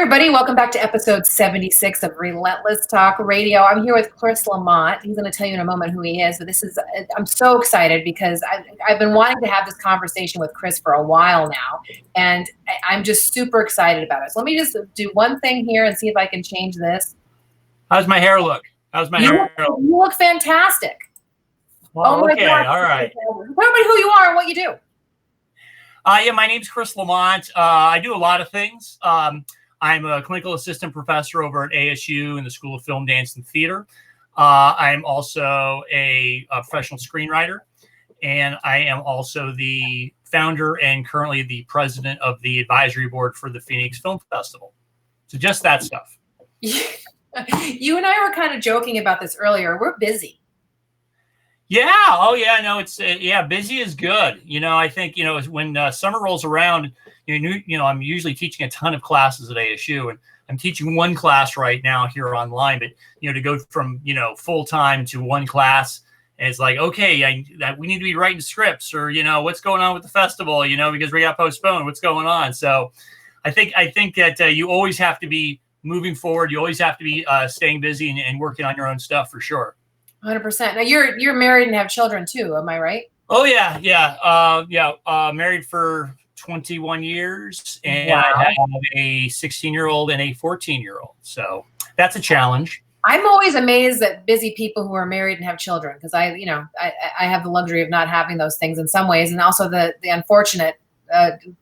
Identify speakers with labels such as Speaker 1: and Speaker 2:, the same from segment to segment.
Speaker 1: everybody. Welcome back to episode 76 of Relentless Talk Radio. I'm here with Russo-LaMont. He's going to tell you in a moment who he is, but I'm so excited because I've been wanting to have this conversation with Chris for a while now, and I'm just super excited about it. So let me just do one thing here and see if I can change this.
Speaker 2: How's my hair look?
Speaker 1: You look fantastic.
Speaker 2: Well, okay, God. All right.
Speaker 1: Tell everybody who you are and what you do.
Speaker 2: Yeah, my name's Russo-LaMont. I do a lot of things. I'm a clinical assistant professor over at ASU in the School of Film, Dance, and Theater. I'm also a professional screenwriter, and I am also the founder and currently the president of the advisory board for the Phoenix Film Festival. So just that stuff.
Speaker 1: You and I were kind of joking about this earlier. We're busy.
Speaker 2: Yeah. Oh, yeah. No, it's busy is good. I think, when summer rolls around, I'm usually teaching a ton of classes at ASU, and I'm teaching one class right now here online. But, to go from, full time to one class, and it's like, okay, we need to be writing scripts, or, what's going on with the festival, because we got postponed. What's going on? So I think that you always have to be moving forward. You always have to be staying busy and working on your own stuff for sure.
Speaker 1: 100%. Now you're married and have children too. Am I right?
Speaker 2: Oh yeah. Yeah. Married for 21 years, and wow. I have a 16-year-old and a 14-year-old. So that's a challenge.
Speaker 1: I'm always amazed at busy people who are married and have children, because I have the luxury of not having those things in some ways, and also the unfortunate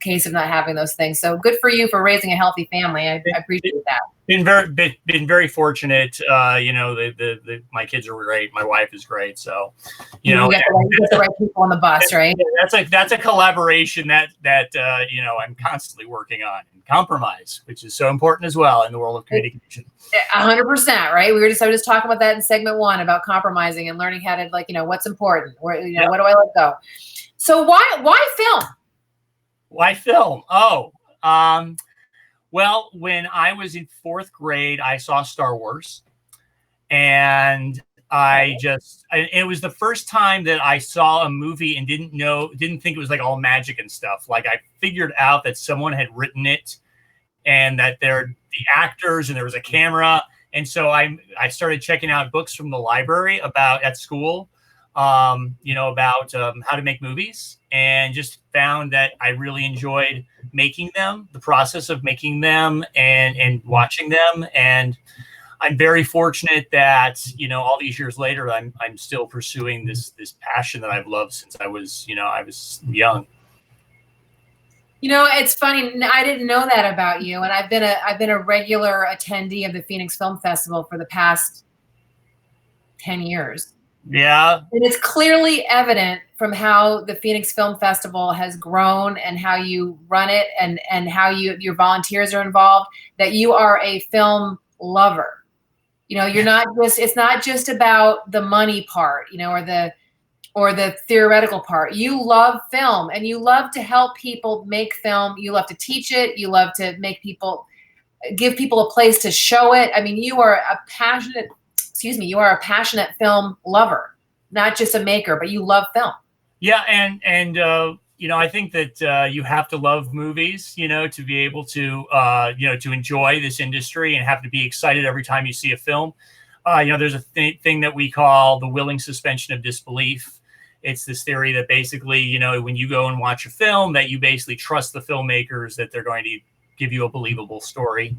Speaker 1: case of not having those things. So good for you for raising a healthy family. I appreciate that. Been
Speaker 2: very fortunate. My kids are great. My wife is great. So,
Speaker 1: you get the right people on the bus, right?
Speaker 2: That's a collaboration that I'm constantly working on, and compromise, which is so important as well in the world of communication.
Speaker 1: 100%, right? I was just talking about that in segment 1 about compromising and learning how to what's important. What do I let go? So why film?
Speaker 2: Why film? Well, when I was in 4th grade, I saw Star Wars, and it was the first time that I saw a movie and didn't think it was like all magic and stuff. Like, I figured out that someone had written it, and that they're the actors, and there was a camera. And so I started checking out books from the library at school, about how to make movies, and just found that I really enjoyed making them, the process of making them and watching them. And I'm very fortunate that, all these years later, I'm still pursuing this passion that I've loved since I was young.
Speaker 1: It's funny. I didn't know that about you. And I've been a regular attendee of the Phoenix Film Festival for the past 10 years.
Speaker 2: Yeah.
Speaker 1: And it's clearly evident from how the Phoenix Film Festival has grown and how you run it and how your volunteers are involved, that you are a film lover. It's not just about the money part, or the theoretical part. You love film, and you love to help people make film. You love to teach it. You love to give people a place to show it. I mean, you are a passionate film lover, not just a maker, but you love film.
Speaker 2: Yeah. And I think that you have to love movies, to be able to, to enjoy this industry and have to be excited every time you see a film. There's a thing that we call the willing suspension of disbelief. It's this theory that basically, when you go and watch a film, that you basically trust the filmmakers that they're going to give you a believable story.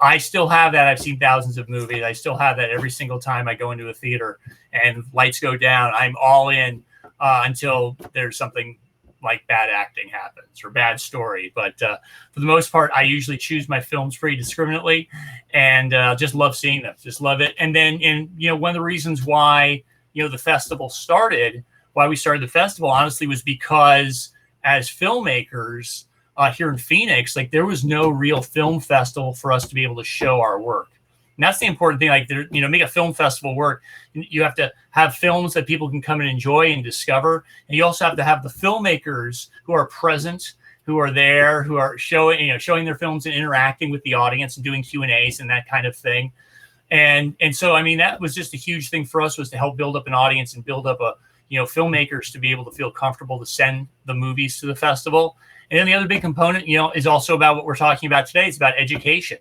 Speaker 2: I still have that. I've seen thousands of movies. I still have that every single time I go into a theater and lights go down. I'm all in until there's something like bad acting happens or bad story. But for the most part, I usually choose my films pretty discriminately, and just love seeing them. Just love it. And then, one of the reasons why, the festival started, why we started the festival, honestly, was because as filmmakers, here in Phoenix, there was no real film festival for us to be able to show our work. And that's the important thing. Make a film festival work. You have to have films that people can come and enjoy and discover. And you also have to have the filmmakers who are present, who are there, who are showing their films and interacting with the audience and doing Q&As and that kind of thing. And so, that was just a huge thing for us, was to help build up an audience and build up filmmakers to be able to feel comfortable to send the movies to the festival. And then the other big component, is also about what we're talking about today. It's about education.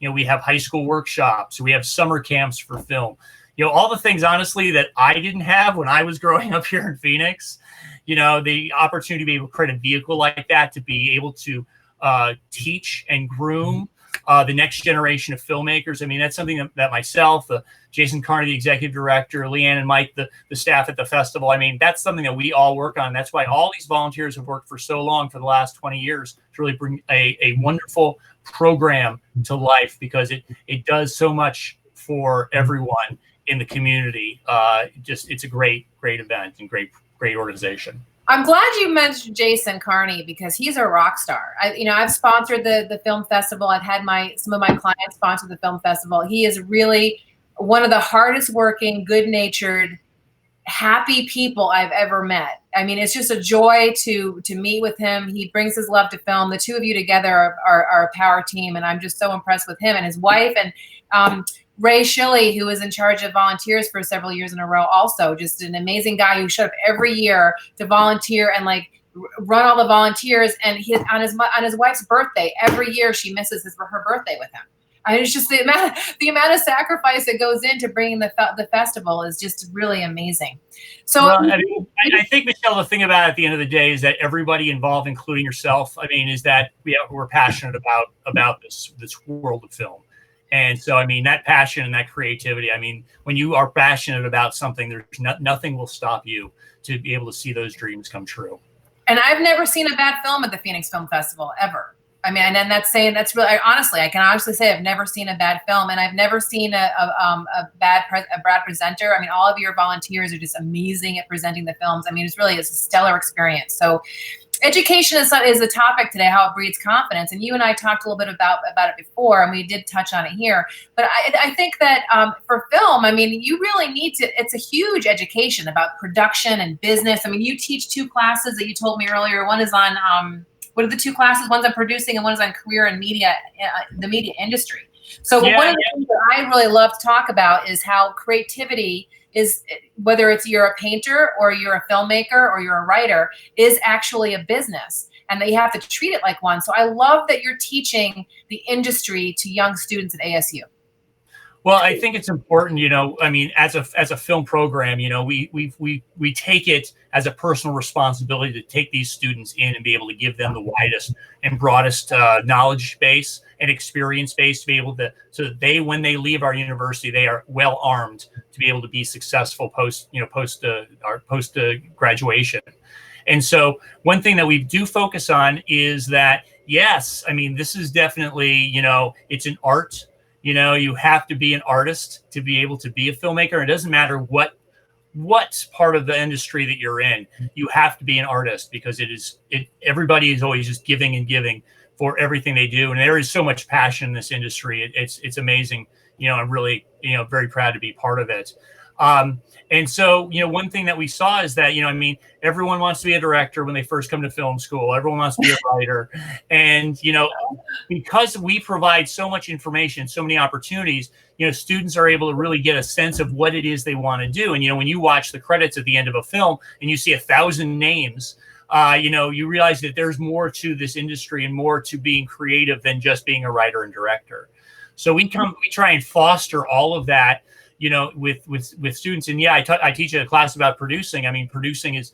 Speaker 2: We have high school workshops. We have summer camps for film. All the things, honestly, that I didn't have when I was growing up here in Phoenix. The opportunity to be able to create a vehicle like that, to be able to teach and groom the next generation of filmmakers. I mean, that's something that myself, Jason Carney, the executive director, Leanne and Mike, the staff at the festival, I mean, that's something that we all work on. That's why all these volunteers have worked for so long, for the last 20 years, to really bring a wonderful program to life, because it does so much for everyone in the community. It's a great event and great organization.
Speaker 1: I'm glad you mentioned Jason Carney, because he's a rock star. I've sponsored the film festival. I've had some of my clients sponsor the film festival. He is really one of the hardest working, good-natured, happy people I've ever met. I mean, it's just a joy to meet with him. He brings his love to film. The two of you together are a power team, and I'm just so impressed with him and his wife. And Ray Shilley, who was in charge of volunteers for several years in a row, also just an amazing guy who showed up every year to volunteer and run all the volunteers. And on his wife's birthday, every year she misses her birthday with him. I mean, it's just the amount of sacrifice that goes into bringing the festival is just really amazing. So,
Speaker 2: well, I think, Michelle, the thing about it at the end of the day is that everybody involved, including yourself, I mean, is that we're passionate about this world of film. And so, I mean, that passion and that creativity, I mean, when you are passionate about something, there's nothing will stop you to be able to see those dreams come true.
Speaker 1: And I've never seen a bad film at the Phoenix Film Festival, ever. I mean, and that's really, I can honestly say I've never seen a bad film, and I've never seen a bad presenter. I mean, all of your volunteers are just amazing at presenting the films. I mean, it's a stellar experience. So education is a topic today, how it breeds confidence. And you and I talked a little bit about it before, and we did touch on it here. But I think that for film, I mean, you really need to, it's a huge education about production and business. I mean, you teach 2 classes that you told me earlier. One is on, what are the 2 classes? One's on producing and one's on career and media, the media industry. So one of the things that I really love to talk about is how creativity is, whether you're a painter or you're a filmmaker or you're a writer, is actually a business, and that you have to treat it like one. So I love that you're teaching the industry to young students at ASU.
Speaker 2: Well, I think it's important, I mean, as a film program, we take it as a personal responsibility to take these students in and be able to give them the widest and broadest knowledge base and experience base to be able to, so that when they leave our university, they are well armed to be able to be successful post graduation. And so one thing that we do focus on is that, yes, I mean, this is definitely, it's an art. You have to be an artist to be able to be a filmmaker. It doesn't matter what part of the industry that you're in. You have to be an artist, because everybody is always just giving and giving for everything they do. And there is so much passion in this industry. It's amazing. I'm really, very proud to be part of it. And so, one thing that we saw is that, I mean, everyone wants to be a director when they first come to film school. Everyone wants to be a writer. And, because we provide so much information, so many opportunities, students are able to really get a sense of what it is they want to do. And, when you watch the credits at the end of a film and you see 1,000 names, you realize that there's more to this industry and more to being creative than just being a writer and director. So we try and foster all of that, with students. And yeah, I teach a class about producing. I mean, producing is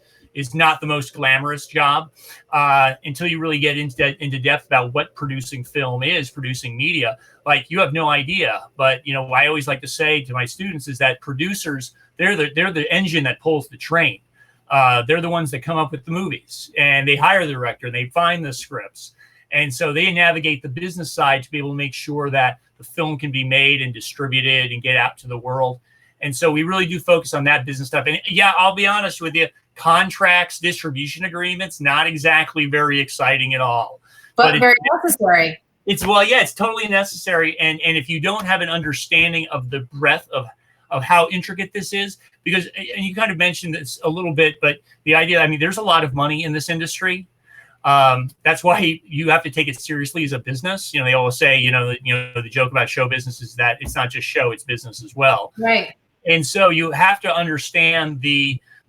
Speaker 2: not the most glamorous job until you really get into depth about what producing film is, producing media. Like, you have no idea. But I always like to say to my students is that producers, they're the engine that pulls the train. They're the ones that come up with the movies, and they hire the director, they find the scripts. And so they navigate the business side to be able to make sure that the film can be made and distributed and get out to the world. And so we really do focus on that business stuff. And yeah, I'll be honest with you, contracts, distribution agreements, not exactly very exciting at all.
Speaker 1: But very necessary.
Speaker 2: It's totally necessary. And if you don't have an understanding of the breadth of how intricate this is, because, and you kind of mentioned this a little bit, but the idea, I mean, there's a lot of money in this industry. That's why you have to take it seriously as a business. They always say, the joke about show business is that it's not just show, it's business as well.
Speaker 1: Right.
Speaker 2: And so you have to understand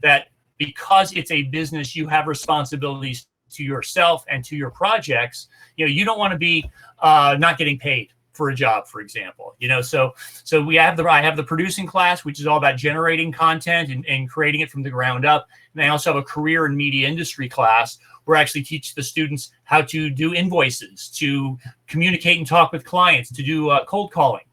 Speaker 2: that because it's a business, you have responsibilities to yourself and to your projects. You don't want to be not getting paid for a job, for example. So I have the producing class, which is all about generating content and creating it from the ground up. And I also have a career and media industry class where I actually teach the students how to do invoices, to communicate and talk with clients, to do cold calling,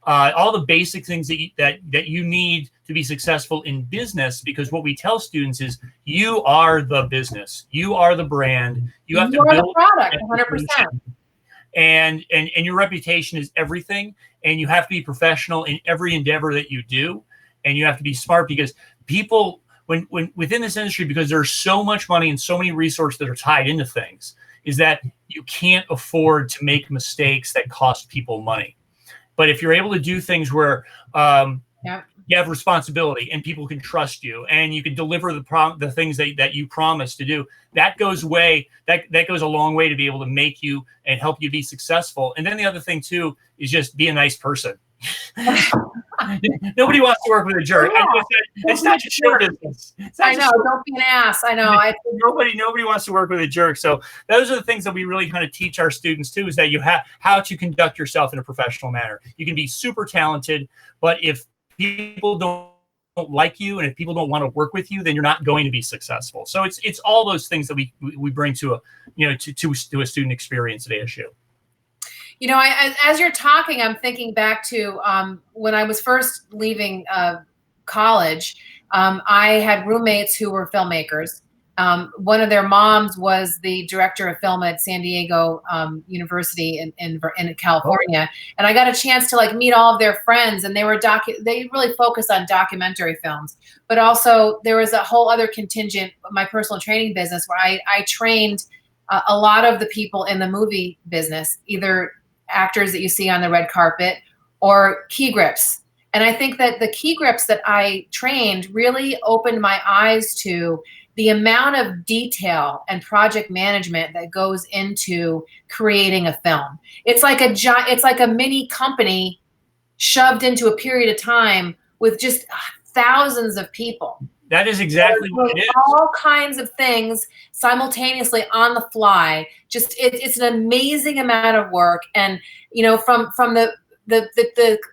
Speaker 2: all the basic things that you need to be successful in business. Because what we tell students is, you are the business, you are the brand, you have to build
Speaker 1: the product, 100%.
Speaker 2: And your reputation is everything, and you have to be professional in every endeavor that you do, and you have to be smart, because people, when within this industry, because there's so much money and so many resources that are tied into things, is that you can't afford to make mistakes that cost people money. But if you're able to do things where you have responsibility and people can trust you, and you can deliver the things that you promise to do, that goes a long way to be able to make you and help you be successful. And then the other thing too is just be a nice person. Nobody wants to work with a jerk.
Speaker 1: Yeah.
Speaker 2: It's not just show business.
Speaker 1: I know. Don't be an ass. I know.
Speaker 2: Nobody wants to work with a jerk. So those are the things that we really kind of teach our students too, is that you have how to conduct yourself in a professional manner. You can be super talented, but if people don't like you, and if people don't want to work with you, then you're not going to be successful. So it's all those things that we bring to a student experience at ASU.
Speaker 1: As you're talking, I'm thinking back to when I was first leaving college. I had roommates who were filmmakers. One of their moms was the director of film at San Diego University in California, and I got a chance to meet all of their friends. And they really focused on documentary films, but also there was a whole other contingent, my personal training business, where I trained a lot of the people in the movie business, either actors that you see on the red carpet or key grips. And I think that the key grips that I trained really opened my eyes to the amount of detail and project management that goes into creating a film. It's like a mini company shoved into a period of time with just thousands of people.
Speaker 2: That is exactly what it is.
Speaker 1: All kinds of things simultaneously on the fly. Just it's an amazing amount of work. And from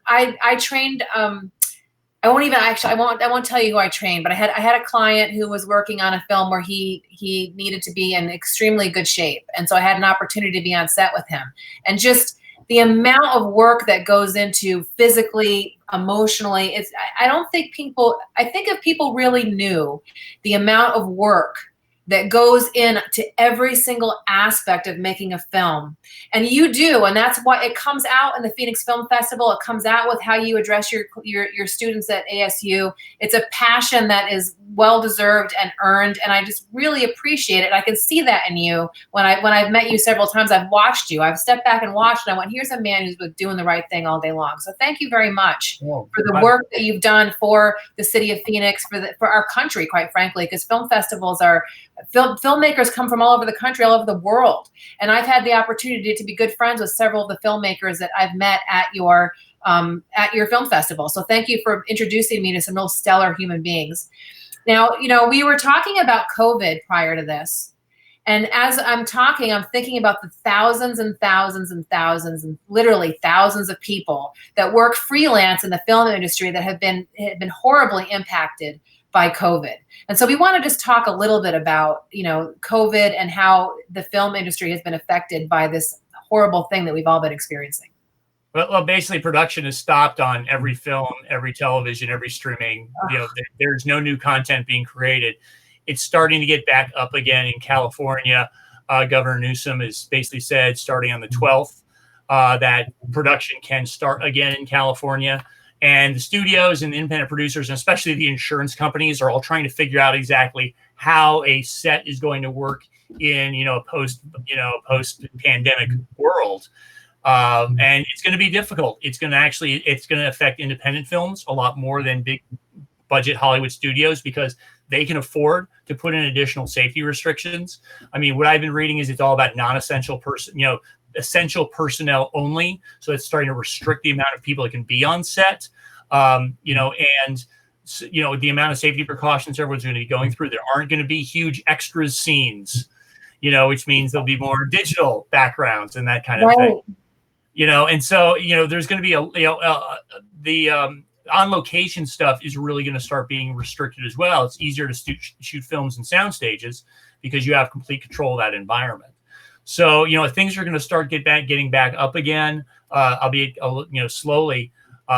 Speaker 1: I trained. I won't tell you who I trained, but I had a client who was working on a film where he needed to be in extremely good shape, and so I had an opportunity to be on set with him. And just the amount of work that goes into physically, emotionally, I think if people really knew the amount of work that goes into every single aspect of making a film, and you do, and that's why it comes out in the Phoenix Film Festival. It comes out with how you address your students at ASU. It's a passion that is well deserved and earned, and I just really appreciate it. I can see that in you when I've met you several times. I've watched you. I've stepped back and watched, and I went, here's a man who's doing the right thing all day long. So thank you very much for the work that you've done for the city of Phoenix, for our country, quite frankly, because film festivals are filmmakers come from all over the country, all over the world. And I've had the opportunity to be good friends with several of the filmmakers that I've met at your film festival. So thank you for introducing me to some real stellar human beings. Now, we were talking about COVID prior to this. And as I'm talking, I'm thinking about the thousands and thousands and thousands and literally thousands of people that work freelance in the film industry that have been horribly impacted by COVID. And so we want to just talk a little bit about, COVID and how the film industry has been affected by this horrible thing that we've all been experiencing.
Speaker 2: Well, basically production is stopped on every film, every television, every streaming. There's no new content being created. It's starting to get back up again in California. Governor Newsom has basically said starting on the 12th that production can start again in California. And the studios and the independent producers, and especially the insurance companies, are all trying to figure out exactly how a set is going to work in a post-pandemic world. And it's going to be difficult. It's going to affect independent films a lot more than big budget Hollywood studios, because they can afford to put in additional safety restrictions. I mean, what I've been reading is it's all about non-essential essential personnel only. So it's starting to restrict the amount of people that can be on set, and the amount of safety precautions everyone's going to be going through. There aren't going to be huge extras scenes, which means there'll be more digital backgrounds and that kind of thing. And so, there's going to be the on location stuff is really going to start being restricted as well. It's easier to shoot films in sound stages because you have complete control of that environment. So, things are going to start getting back up again, albeit, slowly,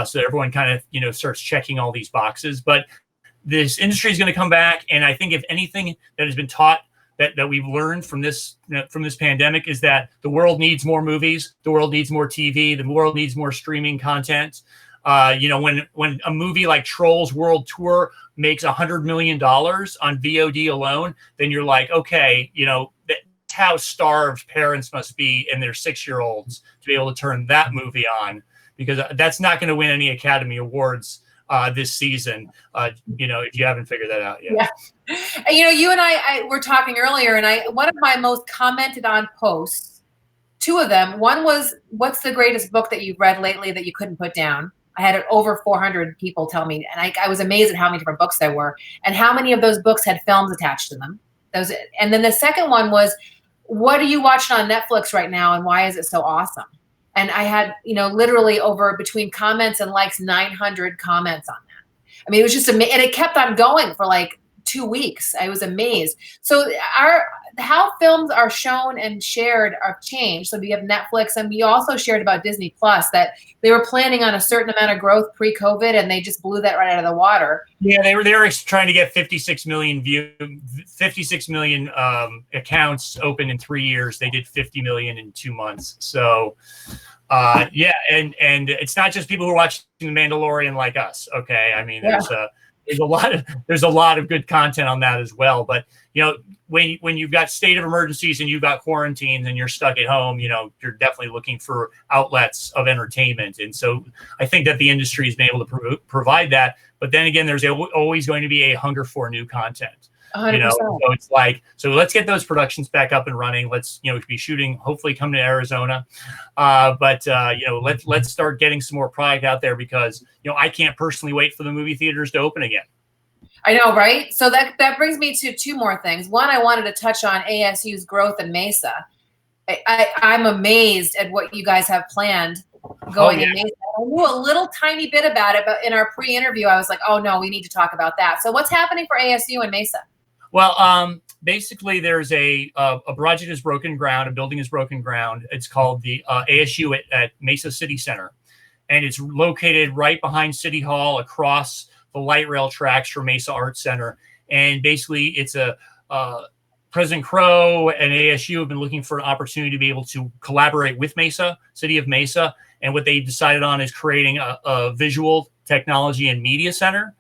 Speaker 2: so that everyone kind of, starts checking all these boxes. But this industry is going to come back. And I think if anything that has been taught that we've learned from this pandemic is that the world needs more movies, the world needs more TV, the world needs more streaming content. When a movie like Trolls World Tour makes $100 million on VOD alone, then you're like, okay, that's how starved parents must be in their 6-year-olds to be able to turn that movie on, because that's not going to win any Academy Awards this season, if you haven't figured that out yet.
Speaker 1: Yeah. You and I were talking earlier, and one of my most commented on posts, 2 of them, one was, what's the greatest book that you've read lately that you couldn't put down? I had over 400 people tell me, and I was amazed at how many different books there were and how many of those books had films attached to them. And then the second one was, what are you watching on Netflix right now and why is it so awesome? And I had, literally over between comments and likes, 900 comments on that. I mean, it was just amazing. And it kept on going for like 2 weeks. I was amazed. So how films are shown and shared are changed. So we have Netflix, and we also shared about Disney Plus that they were planning on a certain amount of growth pre-COVID, and they just blew that right out of the water.
Speaker 2: Yeah, they were trying to get 56 million accounts open in 3 years. They did 50 million in 2 months. So and it's not just people who are watching The Mandalorian like us. Okay, I mean, there's a lot of good content on that as well. But when you've got state of emergencies and you've got quarantines and you're stuck at home, you're definitely looking for outlets of entertainment. And so I think that the industry has been able to provide that. But then again, there's always going to be a hunger for new content.
Speaker 1: 100%.
Speaker 2: So it's like, so let's get those productions back up and running. Let's, be shooting, hopefully come to Arizona. But let's start getting some more product out there because, I can't personally wait for the movie theaters to open again.
Speaker 1: I know, right? So that brings me to 2 more things. One, I wanted to touch on ASU's growth in Mesa. I'm amazed at what you guys have planned going in Mesa. I knew a little tiny bit about it, but in our pre-interview, I was like, oh no, we need to talk about that. So what's happening for ASU in Mesa?
Speaker 2: Well, basically there's a project has broken ground, a building has broken ground. It's called the ASU at Mesa City Center. And it's located right behind City Hall across the light rail tracks for Mesa Arts Center. And basically it's President Crow and ASU have been looking for an opportunity to be able to collaborate with Mesa, City of Mesa. And what they decided on is creating a visual technology and media center,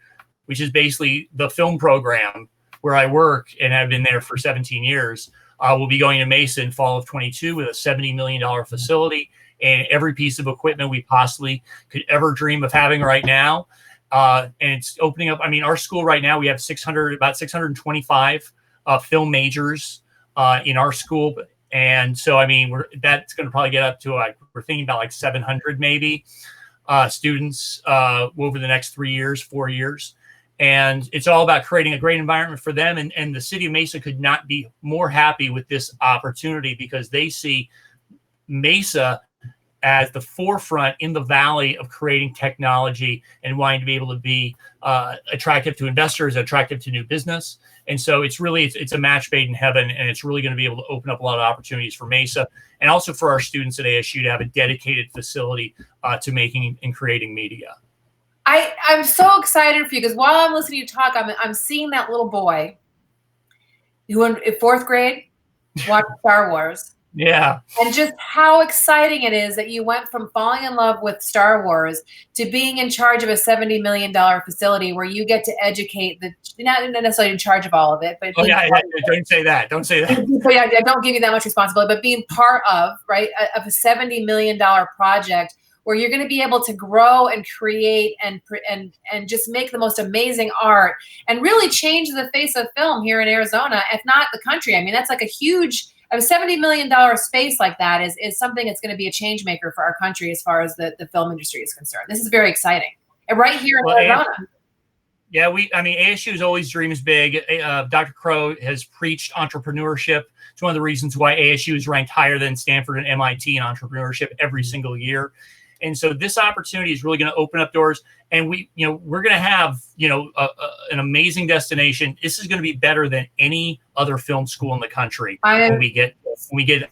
Speaker 2: which is basically the film program where I work and have been there for 17 years. We'll be going to Mesa in fall of 22 with a $70 million facility and every piece of equipment we possibly could ever dream of having right now. And it's opening up. I mean, our school right now, we have about 625 film majors in our school. And so, I mean, that's going to probably get up to we're thinking about like 700 maybe students over the next 4 years. And it's all about creating a great environment for them. And the city of Mesa could not be more happy with this opportunity because they see Mesa as the forefront in the valley of creating technology and wanting to be able to be attractive to investors, attractive to new business. And so it's a match made in heaven, and it's really going to be able to open up a lot of opportunities for Mesa and also for our students at ASU to have a dedicated facility to making and creating media.
Speaker 1: I'm so excited for you because while I'm listening to you talk, I'm seeing that little boy who in 4th grade watched Star Wars.
Speaker 2: Yeah.
Speaker 1: And just how exciting it is that you went from falling in love with Star Wars to being in charge of a $70 million facility where you get to educate not necessarily in charge of all of it, but
Speaker 2: don't say that. Don't say that.
Speaker 1: But yeah, don't give you that much responsibility, but being part of a $70 million project where you're going to be able to grow and create and just make the most amazing art and really change the face of film here in Arizona, if not the country. I mean, that's like a $70 million space like that is something that's going to be a change maker for our country as far as the film industry is concerned. This is very exciting. And right here in Arizona.
Speaker 2: Yeah, I mean, ASU's always dreams big. Dr. Crow has preached entrepreneurship. It's one of the reasons why ASU is ranked higher than Stanford and MIT in entrepreneurship every single year. And so this opportunity is really going to open up doors, and we're going to have, an amazing destination. This is going to be better than any other film school in the country when we get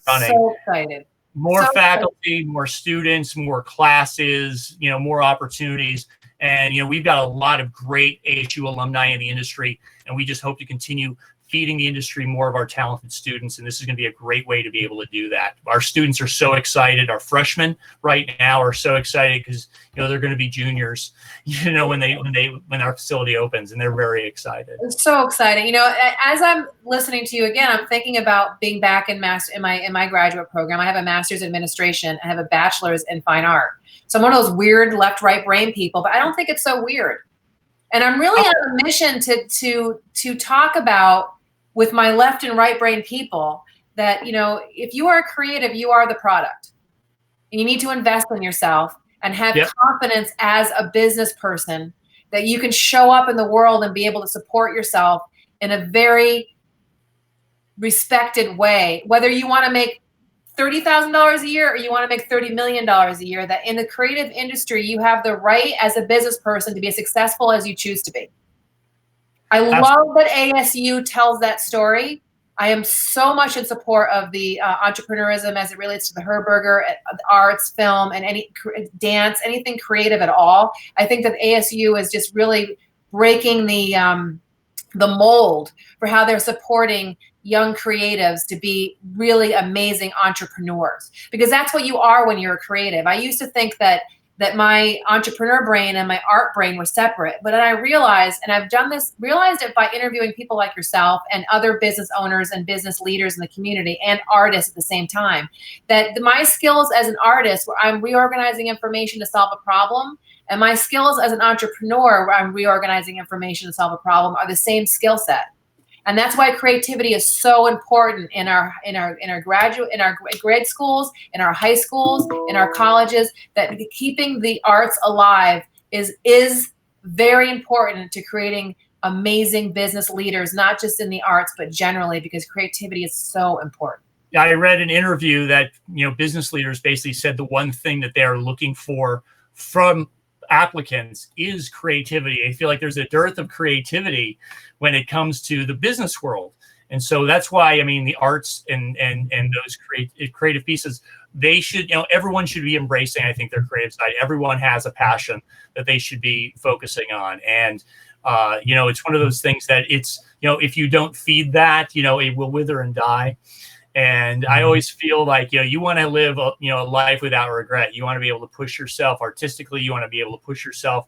Speaker 2: running.
Speaker 1: So excited.
Speaker 2: More faculty, more students, more classes, more opportunities. And, we've got a lot of great ASU alumni in the industry, and we just hope to continue feeding the industry more of our talented students. And this is going to be a great way to be able to do that. Our students are so excited. Our freshmen right now are so excited because, they're going to be juniors, when our facility opens, and they're very excited.
Speaker 1: It's so exciting. As I'm listening to you again, I'm thinking about being back in my graduate program. I have a master's in administration. I have a bachelor's in fine art. So I'm one of those weird left-right brain people, but I don't think it's so weird. And I'm really on a mission to talk about with my left and right brain people that, if you are creative, you are the product. And you need to invest in yourself and have confidence as a business person that you can show up in the world and be able to support yourself in a very respected way, whether you want to make $30,000 a year or you want to make $30 million a year, that in the creative industry, you have the right as a business person to be as successful as you choose to be. I love that ASU tells that story. I am so much in support of the entrepreneurism as it relates to the Herberger, arts, film, and any dance, anything creative at all. I think that ASU is just really breaking the mold for how they're supporting young creatives to be really amazing entrepreneurs, because that's what you are when you're a creative. I used to think that my entrepreneur brain and my art brain were separate, but then I realized, and I've realized it by interviewing people like yourself and other business owners and business leaders in the community and artists at the same time, that my skills as an artist, where I'm reorganizing information to solve a problem, and my skills as an entrepreneur, where I'm reorganizing information to solve a problem, are the same skill set. And that's why creativity is so important in our grade schools, in our high schools, in our colleges, that keeping the arts alive is very important to creating amazing business leaders, not just in the arts, but generally, because creativity is so important.
Speaker 2: Yeah, I read an interview that, business leaders basically said the one thing that they're looking for from applicants is creativity. I feel like there's a dearth of creativity when it comes to the business world. And so that's why, the arts and those creative pieces, they should, everyone should be embracing, I think, their creative side. Everyone has a passion that they should be focusing on. And, it's one of those things that it's, if you don't feed that, it will wither and die. And I always feel like, you want to live a life without regret. You want to be able to push yourself artistically. You want to be able to push yourself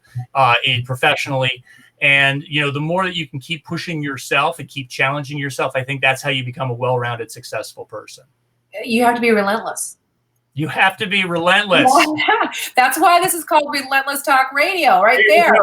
Speaker 2: professionally. And, the more that you can keep pushing yourself and keep challenging yourself, I think that's how you become a well-rounded, successful person.
Speaker 1: You have to be relentless.
Speaker 2: You have to be relentless.
Speaker 1: Yeah. That's why this is called Relentless Talk Radio, right there.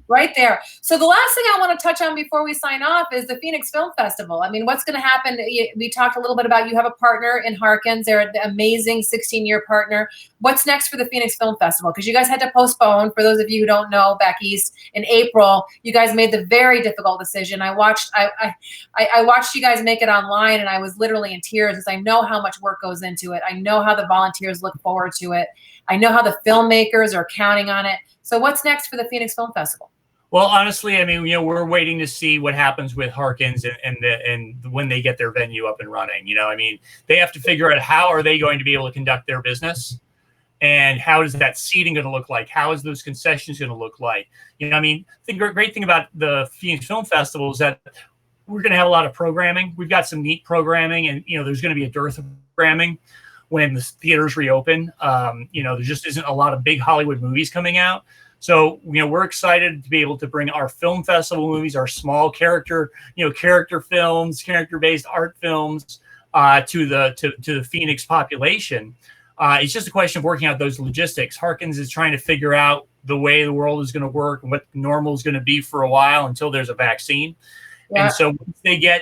Speaker 1: Right there. So the last thing I want to touch on before we sign off is the Phoenix Film Festival. What's going to happen? We talked a little bit about, you have a partner in Harkins. They're an amazing 16-year partner. What's next for the Phoenix Film Festival? Because you guys had to postpone. For those of you who don't know, back east in April, you guys made the very difficult decision. I watched you guys make it online, and I was literally in tears because I know how much work goes into it. I know how the volunteers look forward to it. I know how the filmmakers are counting on it. So what's next for the Phoenix Film Festival?
Speaker 2: Well, honestly, we're waiting to see what happens with Harkins and when they get their venue up and running. They have to figure out how are they going to be able to conduct their business, and how is that seating going to look like? How is those concessions going to look like? The great thing about the Phoenix Film Festival is that we're going to have a lot of programming. We've got some neat programming, and there's going to be a dearth of programming when the theaters reopen. There just isn't a lot of big Hollywood movies coming out. So, we're excited to be able to bring our film festival movies, our small character films, character-based art films to the Phoenix population. It's just a question of working out those logistics. Harkins is trying to figure out the way the world is going to work and what normal is going to be for a while until there's a vaccine. Yeah. And so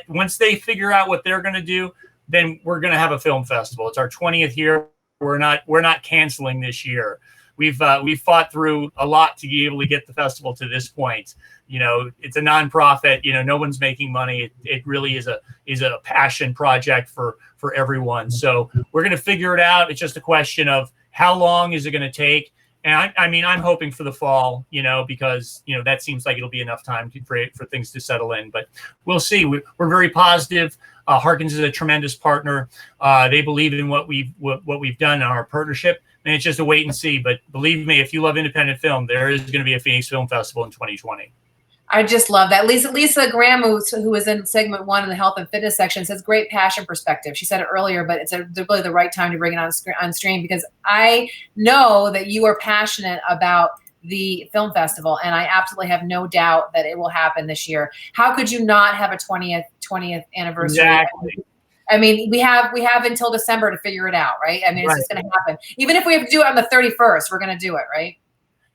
Speaker 2: once they figure out what they're going to do, then we're going to have a film festival. It's our 20th year. We're not canceling this year. we've fought through a lot to be able to get the festival to this point. It's a nonprofit. No one's making money. It really is a passion project for everyone. So we're going to figure it out. It's just a question of how long is it going to take. And I'm hoping for the fall, because, that seems like it'll be enough time for things to settle in. But we'll see. We're very positive. Harkins is a tremendous partner. They believe in what we've done in our partnership. And it's just a wait and see. But believe me, if you love independent film, there is going to be a Phoenix Film Festival in 2020.
Speaker 1: I just love that. Lisa Graham, who was in segment 1 in the health and fitness section, says great passion perspective. She said it earlier, but it's really the right time to bring it on stream, because I know that you are passionate about the film festival, and I absolutely have no doubt that it will happen this year. How could you not have a 20th anniversary?
Speaker 2: Exactly.
Speaker 1: I mean, we have until December to figure it out, right? I mean, it's just going to happen. Even if we have to do it on the 31st, we're going to do it, right?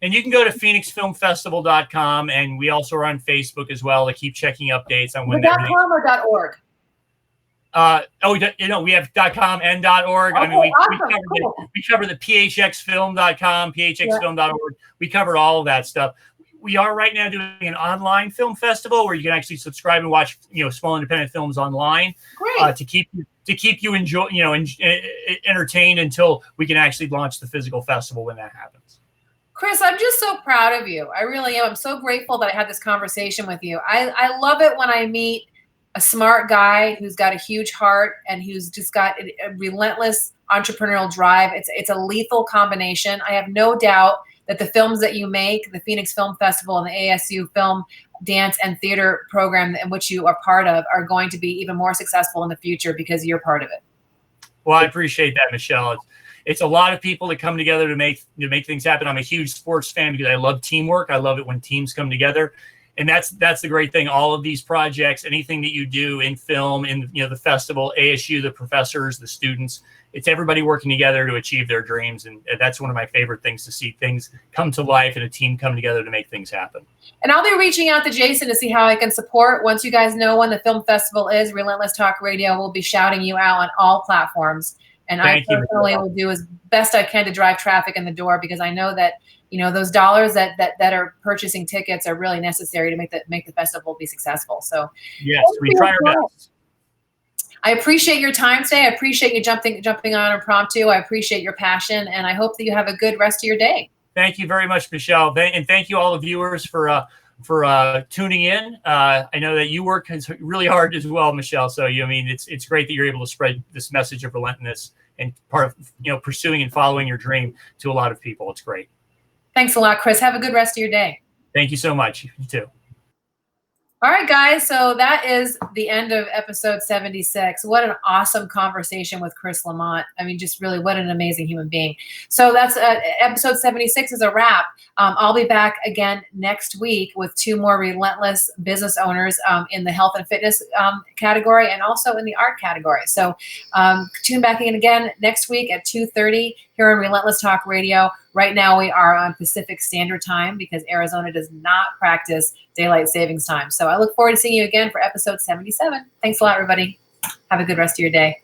Speaker 2: And you can go to phoenixfilmfestival.com, and we also are on Facebook as well to keep checking updates on when
Speaker 1: .com or .org?
Speaker 2: We have .com and .org.
Speaker 1: Okay,
Speaker 2: I mean,
Speaker 1: awesome.
Speaker 2: we cover the phxfilm.com, phxfilm.org. We covered all of that stuff. We are right now doing an online film festival where you can actually subscribe and watch, small independent films online.
Speaker 1: Great.
Speaker 2: To keep you entertained until we can actually launch the physical festival when that happens.
Speaker 1: Chris, I'm just so proud of you. I really am. I'm so grateful that I had this conversation with you. I love it when I meet a smart guy who's got a huge heart and who's just got a relentless entrepreneurial drive. It's a lethal combination. I have no doubt that the films that you make, the Phoenix Film Festival and the ASU Film, Dance, and Theater program in which you are part of, are going to be even more successful in the future because you're part of it.
Speaker 2: Well, I appreciate that, Michelle. It's a lot of people that come together to make things happen. I'm a huge sports fan because I love teamwork. I love it when teams come together. And that's the great thing. All of these projects, anything that you do in film, in the festival, ASU, the professors, the students, it's everybody working together to achieve their dreams. And that's one of my favorite things, to see things come to life and a team come together to make things happen.
Speaker 1: And I'll be reaching out to Jason to see how I can support. Once you guys know when the film festival is, Relentless Talk Radio will be shouting you out on all platforms. And I personally will do as best I can to drive traffic in the door, because I know that those dollars that are purchasing tickets are really necessary to make the festival be successful. So
Speaker 2: yes, we try our best.
Speaker 1: I appreciate your time today. I appreciate you jumping on impromptu. I appreciate your passion, and I hope that you have a good rest of your day.
Speaker 2: Thank you very much, Michelle, and thank you all the viewers for tuning in. I know that you work really hard as well, Michelle. So it's great that you're able to spread this message of relentlessness and part of pursuing and following your dream to a lot of people. It's great.
Speaker 1: Thanks a lot, Chris. Have a good rest of your day.
Speaker 2: Thank you so much. You too.
Speaker 1: All right, guys. So that is the end of episode 76. What an awesome conversation with Chris LaMont. I mean, just really what an amazing human being. So that's episode 76 is a wrap. I'll be back again next week with 2 more relentless business owners in the health and fitness category, and also in the art category. So tune back in again next week at 2:30 here on Relentless Talk Radio. Right now we are on Pacific Standard Time because Arizona does not practice daylight savings time. So I look forward to seeing you again for episode 77. Thanks a lot, everybody. Have a good rest of your day.